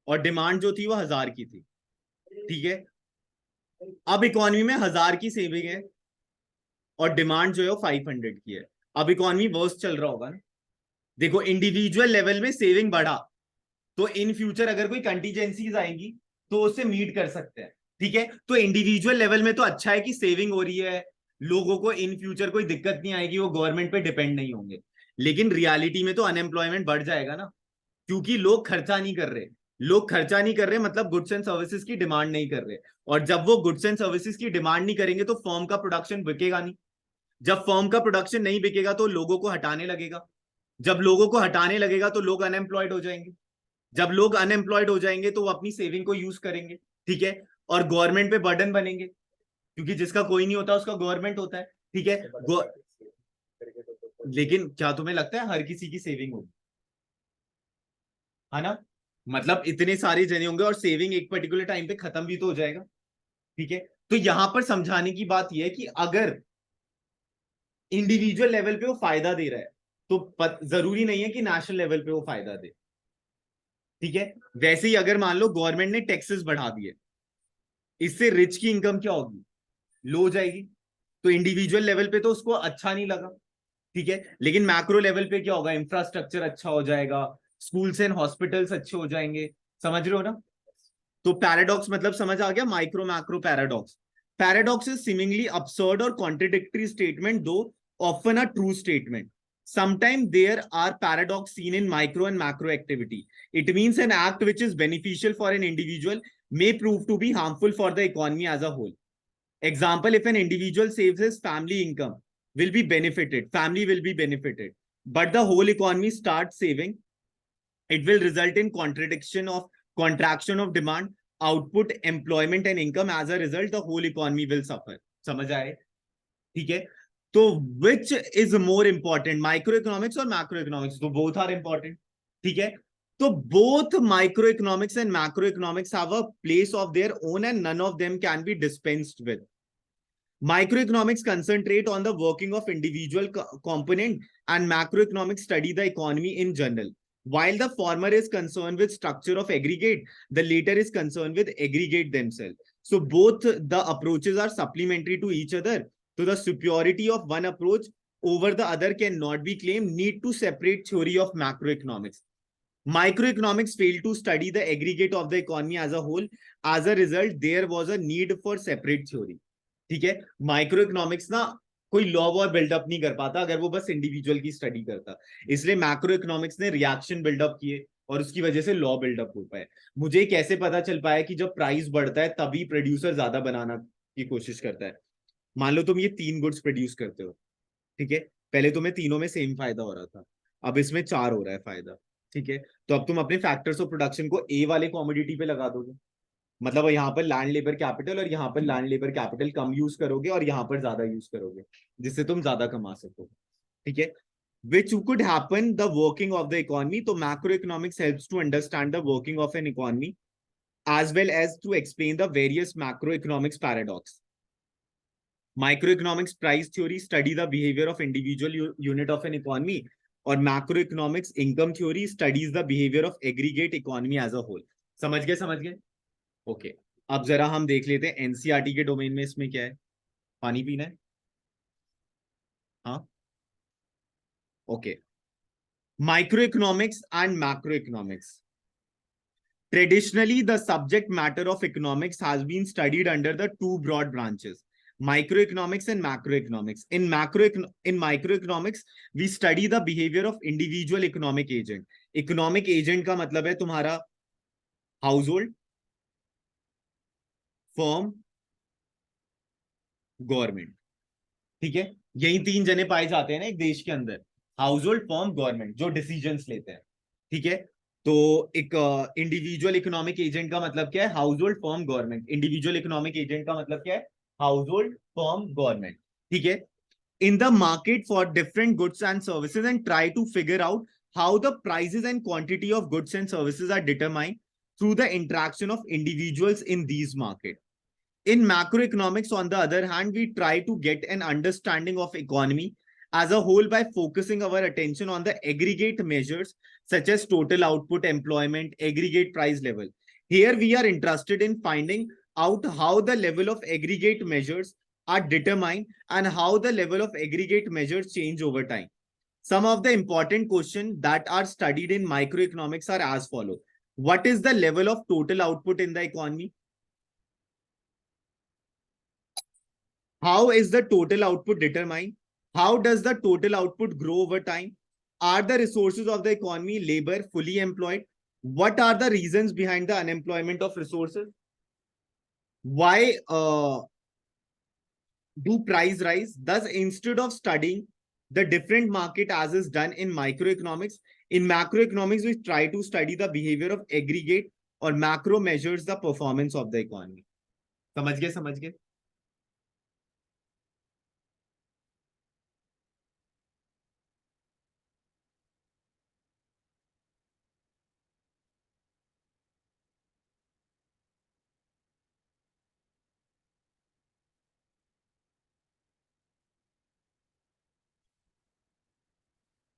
Speaker 1: और डिमांड जो थी वो 1000 की थी, ठीक है। अब इकोनॉमी में 1000 की सेविंग है और डिमांड जो है वो 500 की है. अब इकोनॉमी वर्स्ट चल रहा होगा ना. देखो इंडिविजुअल लेवल में सेविंग बढ़ा तो इन फ्यूचर अगर कोई कंटीजेंसीज आएंगी तो उससे मीट कर सकते हैं, ठीक है। तो इंडिविजुअल लेवल में तो अच्छा है कि सेविंग हो रही है, लोगों को इन फ्यूचर कोई दिक्कत नहीं आएगी, वो गवर्नमेंट पे डिपेंड नहीं होंगे. लेकिन रियलिटी में तो अनएम्प्लॉयमेंट बढ़ जाएगा ना, क्योंकि लोग खर्चा नहीं कर रहे. लोग खर्चा नहीं कर रहे मतलब गुड्स एंड सर्विसेज की डिमांड नहीं कर रहे. और जब वो गुड्स एंड सर्विसेज की डिमांड नहीं करेंगे तो फर्म का प्रोडक्शन बिकेगा नहीं. जब फर्म का प्रोडक्शन नहीं बिकेगा तो लोगों को हटाने लगेगा. जब लोगों को हटाने लगेगा तो लोग अनएम्प्लॉयड हो जाएंगे. जब लोग अनएम्प्लॉयड हो जाएंगे तो वो अपनी सेविंग को यूज करेंगे, ठीक है। और गवर्नमेंट पे बर्डन बनेंगे, क्योंकि जिसका कोई नहीं होता उसका गवर्नमेंट होता है, ठीक है। लेकिन क्या तुम्हें लगता है हर किसी की सेविंग होगी? है ना, मतलब इतने सारे जने होंगे और सेविंग एक पर्टिकुलर टाइम पे खत्म भी तो हो जाएगा, ठीक है। तो यहां पर समझाने की बात यह है कि अगर इंडिविजुअल लेवल पे वो फायदा दे रहा है तो जरूरी नहीं है कि नेशनल लेवल पे वो फायदा दे, ठीक है। वैसे ही अगर मान लो गवर्नमेंट ने टैक्सेस बढ़ा दिए, इससे रिच की इनकम क्या होगी? लो हो जाएगी. तो इंडिविजुअल लेवल पे तो उसको अच्छा नहीं लगा, ठीक है। लेकिन मैक्रो लेवल पे क्या होगा? इंफ्रास्ट्रक्चर अच्छा हो जाएगा, स्कूल्स एंड हॉस्पिटल्स अच्छे हो जाएंगे. समझ रहे हो ना? तो पैराडॉक्स मतलब समझ आ गया, micro macro paradox. Paradox is seemingly absurd or contradictory statement, though often a true statement. Sometimes there are paradox seen in micro and macro activity. It means an act which is beneficial for an individual may prove to be harmful for the economy as a whole. Example, if an individual saves his family income, will be benefited, family will be benefited, but the whole economy starts saving, it will result in contraction of demand, output, employment and income. As a result, the whole economy will suffer. समझ आए? ठीक है. तो which is more important, microeconomics or macroeconomics? तो both are important, ठीक है. तो both microeconomics and macroeconomics have a place of their own and none of them can be dispensed with. Microeconomics concentrate on the working of individual component and macroeconomics study the economy in general. While the former is concerned with structure of aggregate, the latter is concerned with aggregate themselves. So both the approaches are supplementary to each other. So the superiority of one approach over the other cannot be claimed. Need to separate theory of macroeconomics. Microeconomics failed to study the aggregate of the economy as a whole. As a result, there was a need for separate theory. ठीक है, micro economics ना कोई law war buildup नहीं कर पाता अगर वो बस इंडिविजुअल की स्टडी करता, इसलिए मैक्रो इकोनॉमिक्स ने रिएक्शन बिल्डअप किए और उसकी वजह से लॉ बिल्डअप हो पाए। मुझे कैसे पता चल पाया कि जब प्राइस बढ़ता है तभी प्रोड्यूसर ज्यादा बनाना की कोशिश करता है। मान लो तुम ये 3 गुड्स प्रोड्यूस करते हो, ठीक है, पहले तुम्हें तीनों में सेम फायदा हो रहा था, अब इसमें 4 हो रहा है फायदा, ठीक है, तो अब तुम अपने फैक्टर्स ऑफ प्रोडक्शन को ए वाले कॉमोडिटी पे लगा दोगे, मतलब यहाँ पर लैंड लेबर कैपिटल और यहाँ पर लैंड लेबर कैपिटल कम यूज करोगे और यहाँ पर ज्यादा यूज करोगे जिससे तुम ज्यादा कमा सको, ठीक है, which could happen the working of the economy. तो macroeconomics helps to understand the working of an economy as well as to explain the various macroeconomics paradox. Microeconomics price theory study the behavior of individual unit of an economy और macroeconomics income theory studies the behavior of aggregate economy as a whole. समझ गए समझ गए? Okay, अब जरा हम देख लेते हैं एनसीईआरटी के डोमेन में इसमें क्या है। पानी पीना है? हाँ, okay. Microeconomics and macroeconomics. Traditionally, the subject matter of economics has been studied under the two broad branches, microeconomics and macroeconomics. In microeconomics, we study the behavior of individual economic agent. Economic agent का मतलब है तुम्हारा household, firm, government, ठीक है, यही 3 जने पाए जाते हैं ना एक देश के अंदर, हाउस होल्ड, फर्म, गवर्नमेंट, जो डिसीजंस लेते हैं, ठीक है। तो एक इंडिविजुअल इकोनॉमिक एजेंट का मतलब क्या है? House hold, firm, government. Individual economic agent का मतलब क्या है? हाउस होल्ड, फर्म, गवर्नमेंट, ठीक है। In the market for different goods and services and try to figure out how the prices and quantity of goods and services are determined through the interaction of individuals in these market. In macroeconomics, on the other hand, we try to get an understanding of economy as a whole by focusing our attention on the aggregate measures such as total output, employment, aggregate price level. Here we are interested in finding out how the level of aggregate measures are determined and how the level of aggregate measures change over time. Some of the important questions that are studied in microeconomics are as follows. What is the level of total output in the economy? How is the total output determined? How does the total output grow over time? Are the resources of the economy, labor, fully employed? What are the reasons behind the unemployment of resources? Why do price rise? Thus, instead of studying the different market as is done in microeconomics, in macroeconomics, we try to study the behavior of aggregate or macro measures the performance of the economy. समझ गए समझ गए?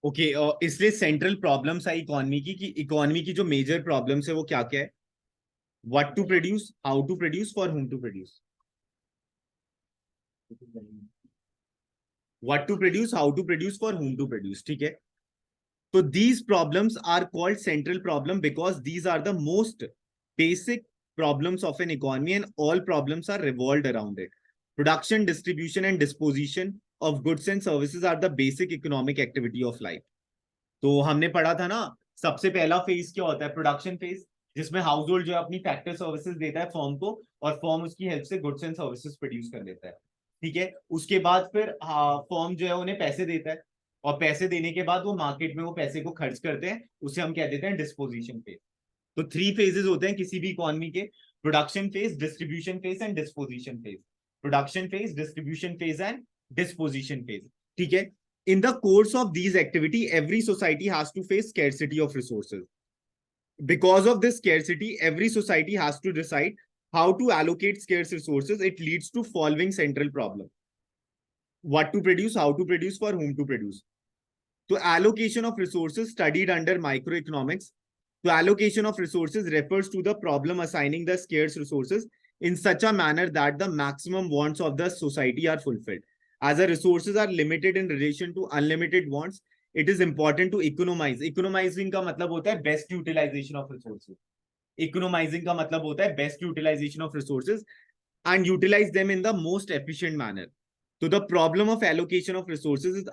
Speaker 1: Okay, इसलिए central problems आई economy की, कि economy की जो major problems है वो क्या क्या है? What to produce, how to produce, for whom to produce. What to produce, how to produce, for whom to produce, ठीक है। तो these problems are called central problem because these are the most basic problems of an economy and all problems are revolved around it. Production, distribution and disposition of goods and services are the basic economic activity of life. तो हमने पढ़ा था ना, सबसे पहला phase क्या होता है? प्रोडक्शन फेज, जिसमें हाउस होल्ड जो है अपनी फैक्टर सर्विसेज देता है फर्म को और फर्म उसकी हेल्प से गुड्स एंड सर्विसेज प्रोड्यूस कर लेता है, ठीक है। उसके बाद फिर फर्म जो है उन्हें पैसे देता है और पैसे देने के बाद वो मार्केट में वो पैसे को खर्च करते हैं, उसे हम कह देते हैं डिस्पोजिशन फेज। तो 3 फेजेस होते हैं किसी भी इकोनॉमी के, production phase, distribution phase and disposition phase. Production phase, distribution phase and disposition phase, ठीक है। In the course of these activity, every society has to face scarcity of resources. Because of this scarcity, every society has to decide how to allocate scarce resources. It leads to following central problem. What to produce, how to produce, for whom to produce. So allocation of resources studied under microeconomics. So allocation of resources refers to the problem assigning the scarce resources in such a manner that the maximum wants of the society are fulfilled. As the resources are limited in relation to unlimited wants, it is important to economize. Economizing का मतलब होता है best utilization of resources. Economizing का मतलब होता है best utilization of resources and utilize them in the most efficient manner. So the problem of allocation of resources is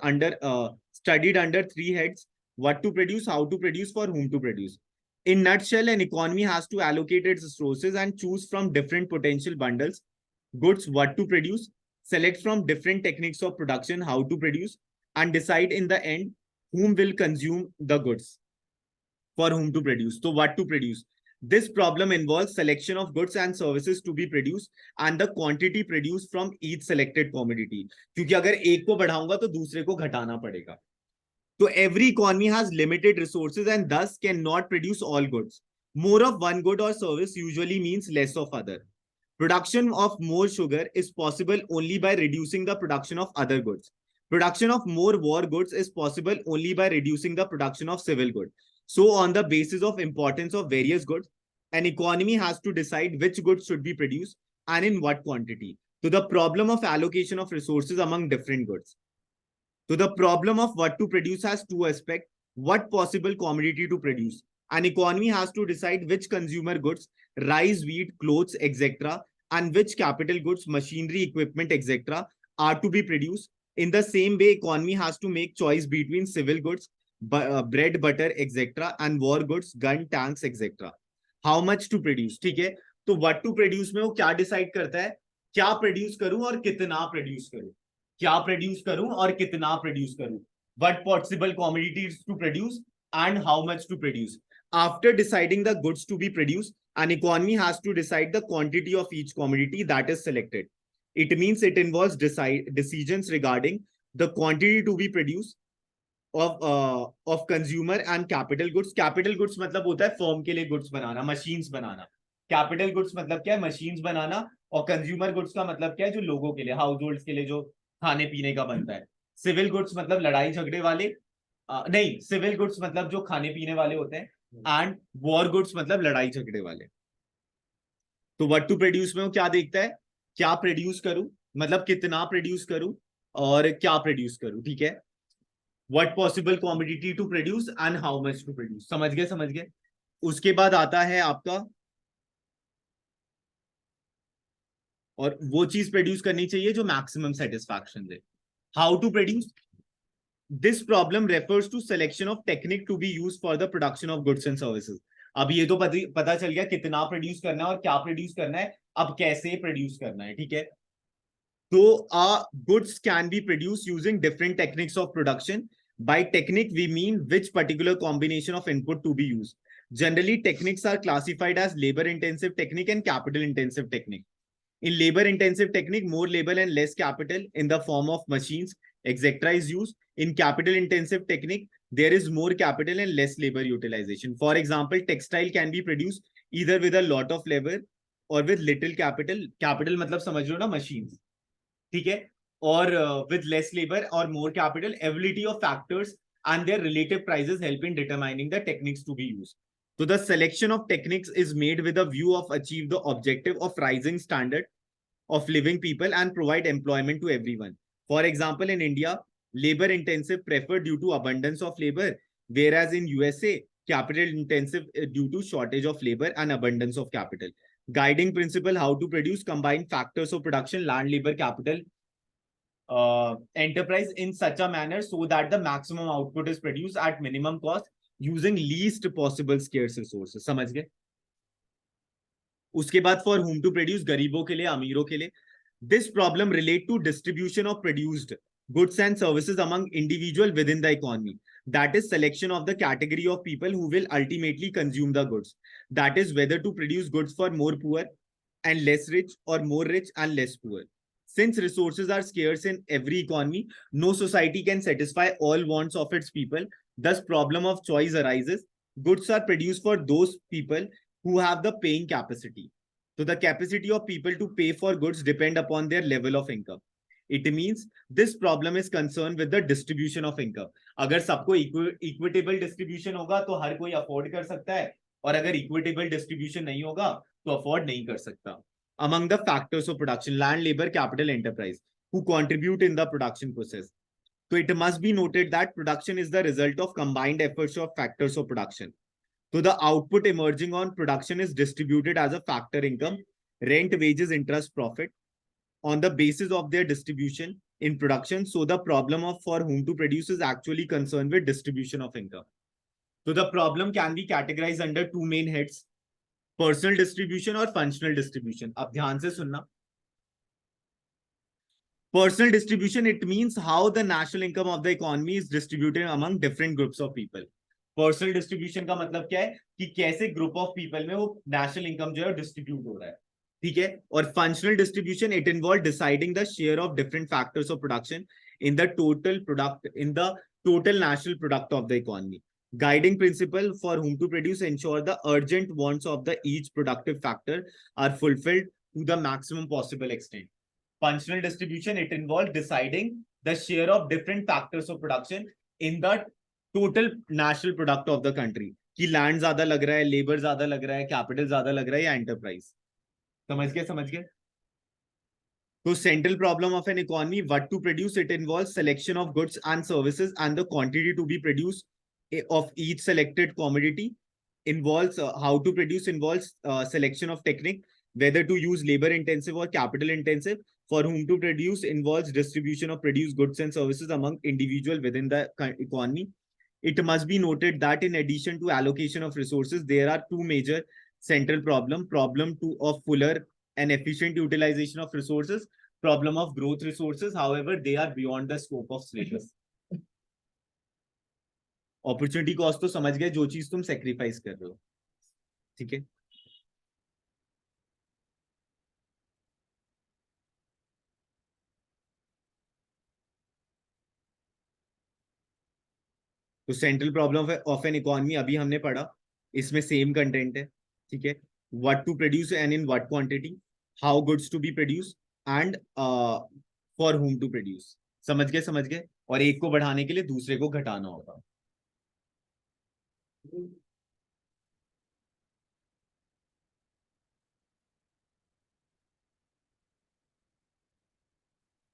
Speaker 1: studied under three heads: what to produce, how to produce, for whom to produce. In nutshell, an economy has to allocate its resources and choose from different potential bundles goods what to produce, select from different techniques of production how to produce, and decide in the end whom will consume the goods, for whom to produce. So what to produce? This problem involves selection of goods and services to be produced and the quantity produced from each selected commodity. क्योंकि अगर एक को बढ़ाऊंगा तो दूसरे को घटाना पड़ेगा. So every economy has limited resources and thus cannot produce all goods. More of one good or service usually means less of other. Production of more sugar is possible only by reducing the production of other goods. Production of more war goods is possible only by reducing the production of civil goods. So on the basis of importance of various goods, an economy has to decide which goods should be produced and in what quantity. So the problem of allocation of resources among different goods. So the problem of what to produce has two aspects: what possible commodity to produce. An economy has to decide which consumer goods, rice, wheat, clothes, etc., and which capital goods, machinery, equipment, etc., are to be produced. In the same way, economy has to make choice between civil goods, bread, butter, etc., and war goods, gun, tanks, etc. How much to produce? ठीक है, तो what to produce में वो क्या decide करता है? क्या produce करूं और कितना प्रोड्यूस करूं? क्या प्रोड्यूस करूं और कितना प्रोड्यूस करूं? What possible commodities to produce and how much to produce? After deciding the goods to be produced, an economy has to decide the quantity of each commodity that is selected. It means it involves decisions regarding the quantity to be produced of consumer and capital goods. Capital goods मतलब होता है firm के लिए goods बनाना, machines बनाना. Capital goods मतलब क्या है? Machines बनाना. और consumer goods का मतलब क्या है? जो लोगों के लिए, हाउस होल्ड्स के लिए जो खाने पीने का बनता है. सिविल गुड्स मतलब लड़ाई झगड़े वाले, नहीं, सिविल गुड्स मतलब जो खाने पीने वाले होते हैं. एंड वॉर गुड्स मतलब लड़ाई झगड़े वाले. तो व्हाट टू प्रोड्यूस में वो क्या देखता है? क्या प्रोड्यूस करूं, मतलब कितना प्रोड्यूस करूं और क्या प्रोड्यूस करूं. ठीक है, what possible commodity to produce and how much to produce. समझ गए, समझ गए. उसके बाद आता है आपका, और वो चीज प्रोड्यूस करनी चाहिए जो मैक्सिमम सेटिस्फैक्शन दे. How to produce. This problem refers to selection of technique to be used for the production of goods and services. अब ये तो पता चल गया कितना प्रोड्यूस करना है और क्या प्रोड्यूस करना है. अब कैसे प्रोड्यूस करना है. ठीक है, तो goods can be produced using different techniques of production. By technique we mean which particular combination of input to be used. Generally techniques are classified as labor intensive technique and capital intensive technique. In labor intensive technique, more labor and less capital in the form of machines, etc. is used. In capital intensive technique, there is more capital and less labor utilization. For example, textile can be produced either with a lot of labor or with little capital. Capital मतलब समझ लो ना, machines. ठीक है, और with less labor or more capital, ability of factors and their relative prices help in determining the techniques to be used. So the selection of techniques is made with a view of achieve the objective of rising standard of living people and provide employment to everyone. For example, in India, labor intensive preferred due to abundance of labor, whereas in USA, capital intensive due to shortage of labor and abundance of capital. Guiding principle: how to produce, combine factors of production, land, labor, capital, enterprise in such a manner so that the maximum output is produced at minimum cost using least possible scarce resources. समझ गए. उसके बाद for whom to produce, गरीबों के लिए, अमीरों के लिए. This problem relate to distribution of produced goods and services among individual within the economy. That is selection of the category of people who will ultimately consume the goods. That is whether to produce goods for more poor and less rich or more rich and less poor. Since resources are scarce in every economy, no society can satisfy all wants of its people. Thus, problem of choice arises. Goods are produced for those people who have the paying capacity. So the capacity of people to pay for goods depend upon their level of income. It means this problem is concerned with the distribution of income. अगर सबको equitable distribution होगा तो हर कोई afford कर सकता है, और अगर equitable distribution नहीं होगा तो afford नहीं कर सकता. Among the factors of production, land, labor, capital, enterprise, who contribute in the production process. So it must be noted that production is the result of combined efforts of factors of production. So the output emerging on production is distributed as a factor income, rent, wages, interest, profit on the basis of their distribution in production. So the problem of for whom to produce is actually concerned with distribution of income. So the problem can be categorized under two main heads, personal distribution और functional distribution. अब ध्यान से सुनना. Personal distribution, it means how the national income of the economy is distributed among different groups of people. Personal distribution का मतलब क्या है कि कैसे group of people में वो national income जो है distribute हो रहा है. ठीक है. और functional distribution, it involves deciding the share of different factors of production in the total product, in the total national product of the economy. Guiding principle for whom to produce ensure the urgent wants of the each productive factor are fulfilled to the maximum possible extent. Functional distribution, it involves deciding the share of different factors of production in the total national product of the country. कि land ज्यादा लग रहा है, labour ज्यादा लग रहा है, capital ज्यादा लग रहा है या एंटरप्राइज. समझ गए समझ गए. तो central problem of an economy, what to produce, it involves selection of goods and services and the quantity to be produced of each selected commodity. Involves how to produce involves selection of technique, whether to use labor intensive or capital intensive. For whom to produce involves distribution of produced goods and services among individuals within the economy. It must be noted that in addition to allocation of resources, there are two major central problems. Problem two of fuller and efficient utilization of resources. Problem of growth resources. However, they are beyond the scope of syllabus. Opportunity cost तो समझ गए, जो चीज तुम sacrifice कर रहे हो. ठीक है. तो central problem of an economy अभी हमने पढ़ा, इसमें सेम कंटेंट है. ठीक है. What to produce and in what quantity, how goods to be produce and for whom to produce. समझ गए समझ गए. और एक को बढ़ाने के लिए दूसरे को घटाना होगा.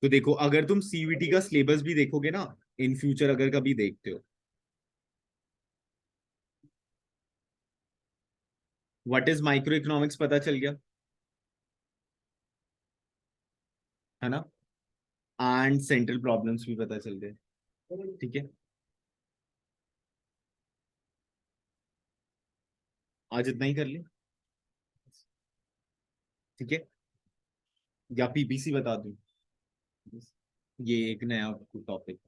Speaker 1: तो देखो, अगर तुम सीवीटी का सिलेबस भी देखोगे ना इन फ्यूचर, अगर कभी देखते हो, व्हाट इज माइक्रो इकोनॉमिक्स पता चल गया है ना, एंड सेंट्रल प्रॉब्लम्स भी पता चल गए. ठीक है. आज इतना ही कर ले. ठीक है. या पीपीसी बता दूं, ये एक नया टॉपिक.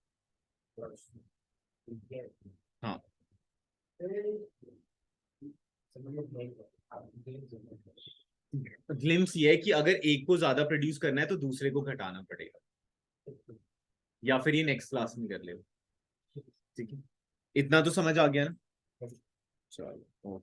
Speaker 1: हाँ. ग्लिम्स ये है कि अगर एक को ज्यादा प्रोड्यूस करना है तो दूसरे को घटाना पड़ेगा, या फिर ये नेक्स्ट क्लास में कर ले. ठीक है. इतना तो समझ आ गया ना. चलो.